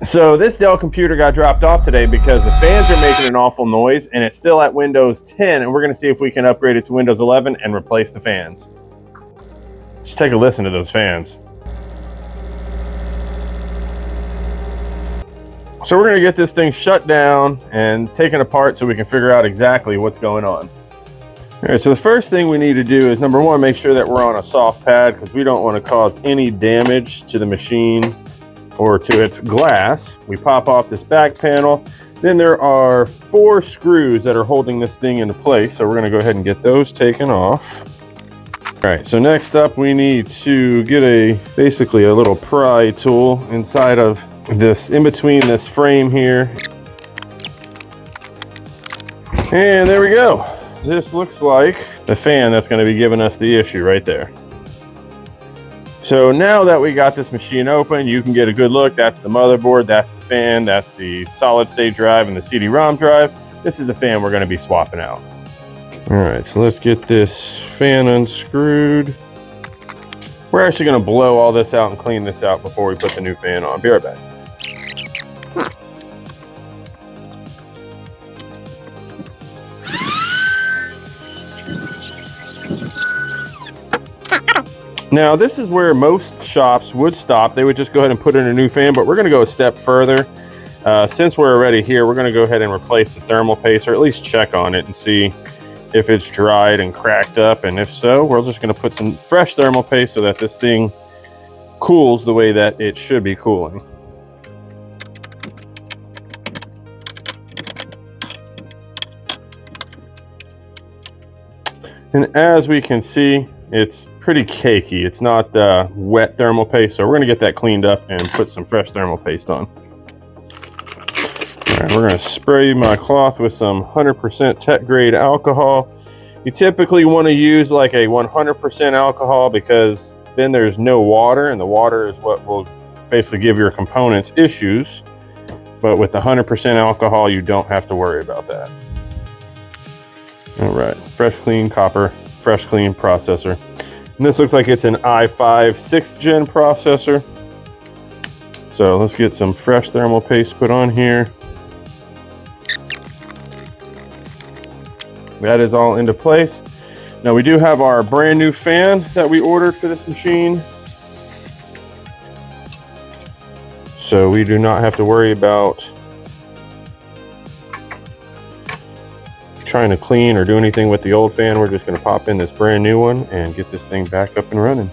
So this Dell computer got dropped off today because the fans are making an awful noise and it's still at Windows 10, and we're gonna see if we can upgrade it to Windows 11 and replace the fans. Just take a listen to those fans. So we're gonna get this thing shut down and taken apart so we can figure out exactly what's going on. All right, so the first thing we need to do is, number one, make sure that we're on a soft pad because we don't want to cause any damage to the machine or to its glass. We pop off this back panel. Then there are 4 screws that are holding this thing into place. So we're gonna go ahead and get those taken off. All right, so next up we need to get basically a little pry tool inside of this, in between this frame here. And there we go. This looks like the fan that's gonna be giving us the issue right there. So now that we got this machine open, you can get a good look. That's the motherboard, that's the fan, that's the solid state drive and the CD-ROM drive. This is the fan we're gonna be swapping out. All right, so let's get this fan unscrewed. We're actually gonna blow all this out and clean this out before we put the new fan on. Be right back. Now this is where most shops would stop. They would just go ahead and put in a new fan, but we're gonna go a step further. Since we're already here, we're gonna go ahead and replace the thermal paste, or at least check on it and see if it's dried and cracked up. And if so, we're just gonna put some fresh thermal paste so that this thing cools the way that it should be cooling. And as we can see, it's pretty cakey. It's not wet thermal paste, so we're gonna get that cleaned up and put some fresh thermal paste on. All right, we're gonna spray my cloth with some 100% tech grade alcohol. You typically wanna use like a 100% alcohol because then there's no water, and the water is what will basically give your components issues. But with the 100% alcohol, you don't have to worry about that. All right, fresh clean copper, fresh clean processor. And this looks like it's an i5 6th gen processor. So let's get some fresh thermal paste put on here. That is all into place. Now we do have our brand new fan that we ordered for this machine. So we do not have to worry about trying to clean or do anything with the old fan. We're just going to pop in this brand new one and get this thing back up and running.